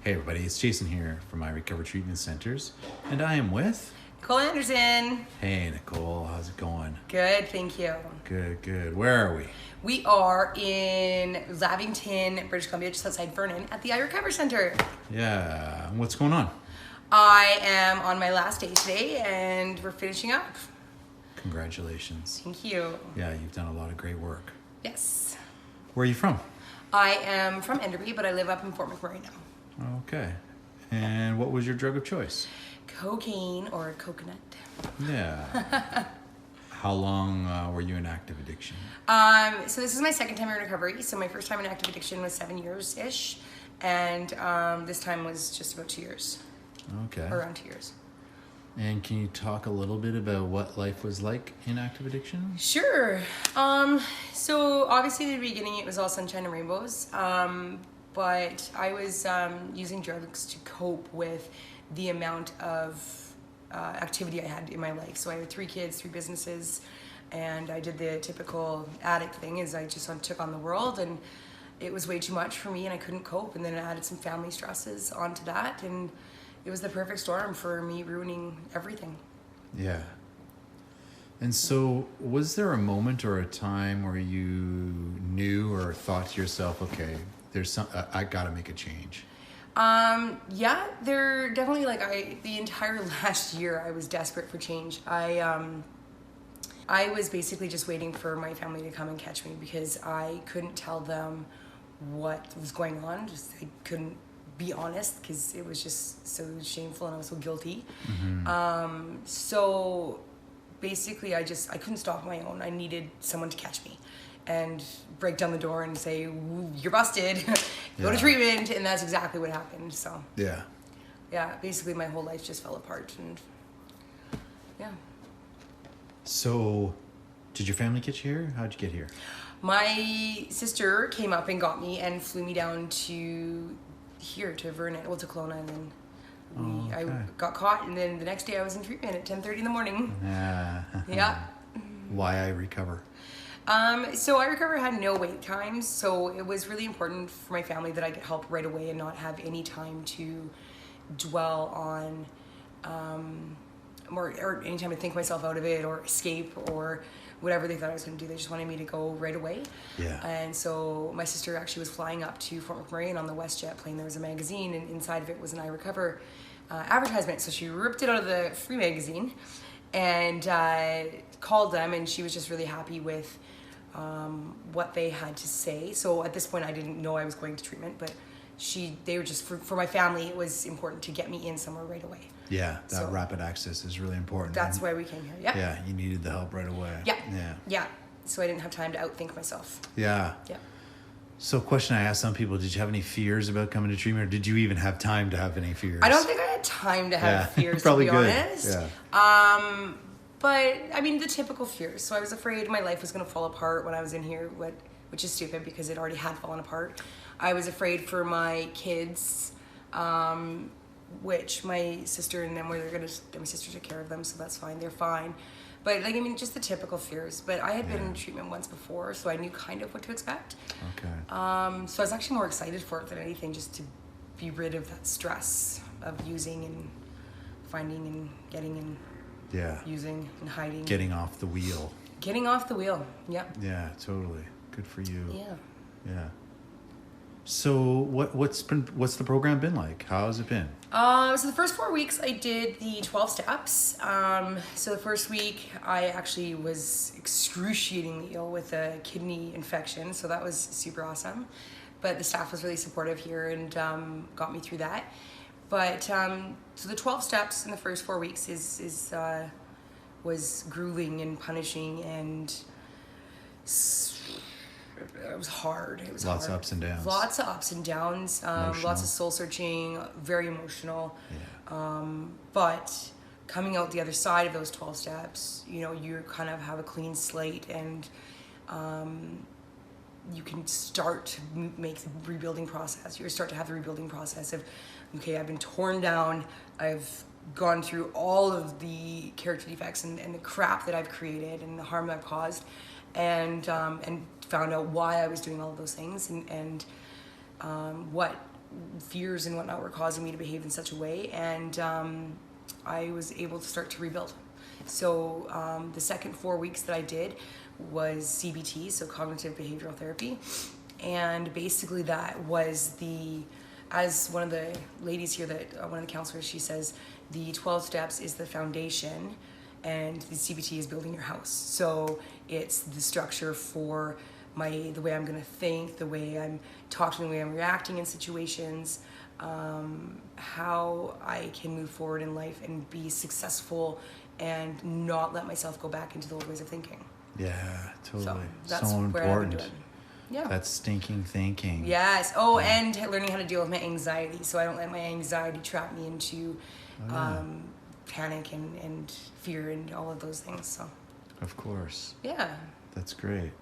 Hey everybody, it's Jason here from iRecover Treatment Centers, and I am with... Nicole Anderson. Hey Nicole, how's it going? Good, thank you. Good. Where are we? We are in Lavington, British Columbia, just outside Vernon, at the iRecover Center. Yeah, what's going on? I am on my last day today, and we're finishing up. Congratulations. Thank you. Yeah, you've done a lot of great work. Yes. Where are you from? I am from Enderby, but I live up in Fort McMurray now. Okay. And what was your drug of choice? Cocaine or coconut. Yeah. How long were you in active addiction? So this is my second time in recovery. So my first time in active addiction was 7 years-ish. And this time was just about 2 years. Okay. Around 2 years. And can you talk a little bit about what life was like in active addiction? Sure. So obviously at the beginning it was all sunshine and rainbows. But I was using drugs to cope with the amount of activity I had in my life. So I had 3 kids, 3 businesses, and I did the typical addict thing is I just took on the world, and it was way too much for me and I couldn't cope. And then I added some family stresses onto that, and it was the perfect storm for me ruining everything. Yeah. And so was there a moment or a time where you knew or thought to yourself, okay, I gotta make a change? Yeah, there definitely, the entire last year I was desperate for change. I was basically just waiting for my family to come and catch me because I couldn't tell them what was going on. I couldn't be honest because it was just so shameful and I was so guilty. Mm-hmm. So basically I couldn't stop on my own. I needed someone to catch me and break down the door and say, you're busted, go to treatment. And that's exactly what happened. So yeah, basically my whole life just fell apart. And yeah. So did your family get you here? How'd you get here? My sister came up and got me and flew me down to Vernon, to Kelowna, and then I got caught, and then the next day I was in treatment at 10:30 in the morning. Yeah. Why iRecover? So iRecover had no wait times, so it was really important for my family that I get help right away and not have any time to dwell on, or any time to think myself out of it or escape or whatever they thought I was going to do. They just wanted me to go right away. Yeah. And so my sister actually was flying up to Fort McMurray, and on the WestJet plane there was a magazine, and inside of it was an iRecover advertisement. So she ripped it out of the free magazine and called them, and she was just really happy with what they had to say. So at this point I didn't know I was going to treatment, but they were just, for my family, it was important to get me in somewhere right away. Yeah, that rapid access is really important. That's why we came here. Yeah. Yeah, you needed the help right away. Yeah. So I didn't have time to outthink myself. Yeah. So question I asked some people, did you have any fears about coming to treatment, or did you even have time to have any fears? I don't think I had time to have fears, probably to be good. honest. Yeah. But I mean, the typical fears. So I was afraid my life was going to fall apart when I was in here, which is stupid because it already had fallen apart. I was afraid for my kids, which my sister and them my sister took care of them, so that's fine. They're fine. But just the typical fears. But I had been in treatment once before, so I knew kind of what to expect. Okay. So I was actually more excited for it than anything, just to be rid of that stress of using and finding and getting and using and hiding. Getting off the wheel. Getting off the wheel. Yep. Yeah, totally. Good for you. Yeah. So what's the program been like? How has it been? So the first 4 weeks I did the 12 steps. So the first week I actually was excruciatingly ill with a kidney infection, so that was super awesome. But the staff was really supportive here and got me through that. But so the 12 steps in the first 4 weeks was grueling and punishing, and it was hard. It was lots of ups and downs. Lots of ups and downs. Lots of soul searching. Very emotional. Yeah. But coming out the other side of those 12 steps, you kind of have a clean slate, and you can start to make the rebuilding process. You start to have the rebuilding process of, okay, I've been torn down. I've gone through all of the character defects and the crap that I've created and the harm that I've caused, and found out why I was doing all of those things and what fears and whatnot were causing me to behave in such a way, and I was able to start to rebuild. So the second 4 weeks that I did was CBT, so cognitive behavioral therapy, and basically that was as one of the ladies here, one of the counselors, she says, the 12 steps is the foundation, and the CBT is building your house. So it's the structure for the way I'm gonna think, the way I'm talking, the way I'm reacting in situations, how I can move forward in life and be successful and not let myself go back into the old ways of thinking. Yeah, totally. So that's so where I've been important. doing. Yeah. That's stinking thinking. Yes. Oh, and learning how to deal with my anxiety, so I don't let my anxiety trap me into panic and fear and all of those things. So. Of course. Yeah. That's great.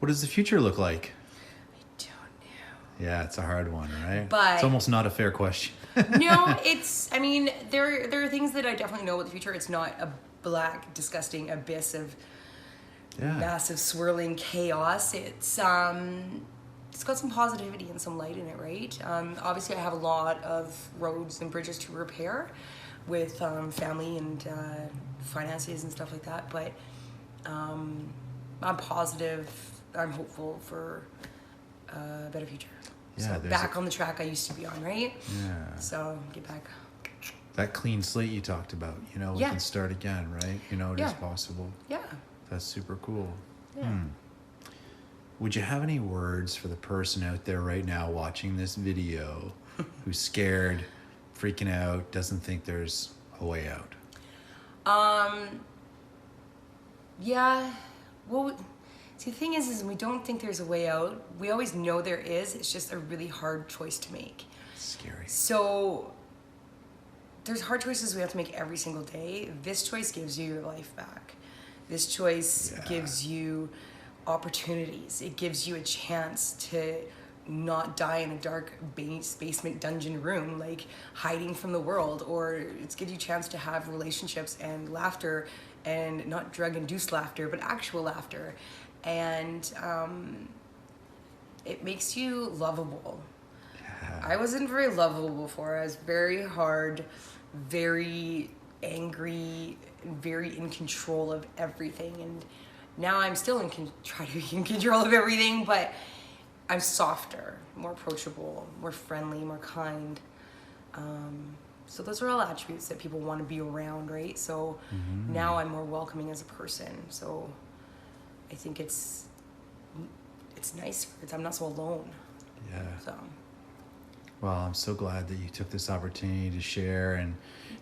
What does the future look like? I don't know. Yeah, it's a hard one, right? But it's almost not a fair question. No, I mean, there are things that I definitely know about the future. It's not a black, disgusting abyss of massive swirling chaos. It's got some positivity and some light in it, right? Obviously, I have a lot of roads and bridges to repair with family and finances and stuff like that. But I'm positive. I'm hopeful for a better future. Yeah, so back on the track I used to be on, right? Yeah. So get back. That clean slate you talked about, we can start again, right? It is possible. Yeah. That's super cool. Yeah. Would you have any words for the person out there right now watching this video who's scared, freaking out, doesn't think there's a way out? Yeah. Well, see, the thing is we don't think there's a way out. We always know there is. It's just a really hard choice to make. It's scary. So there's hard choices we have to make every single day. This choice gives you your life back. This choice gives you opportunities. It gives you a chance to not die in a dark basement dungeon room, like hiding from the world, or it gives you a chance to have relationships and laughter, and not drug-induced laughter, but actual laughter. And it makes you lovable. Yeah. I wasn't very lovable before. I was very hard, very angry, very in control of everything. And now I'm still try to be in control of everything, but I'm softer, more approachable, more friendly, more kind. So those are all attributes that people want to be around, right? So now I'm more welcoming as a person. So I think it's nicer. I'm not so alone. Yeah. So. Well, I'm so glad that you took this opportunity to share and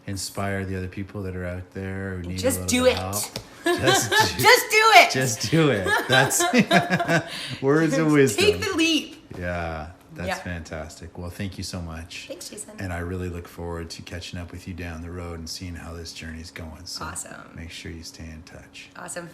inspire the other people that are out there who need a little bit of help. Just do it. Just do it. That's words of wisdom. Take the leap. Yeah, that's fantastic. Well, thank you so much. Thanks, Jason. And I really look forward to catching up with you down the road and seeing how this journey's going. So awesome. Make sure you stay in touch. Awesome.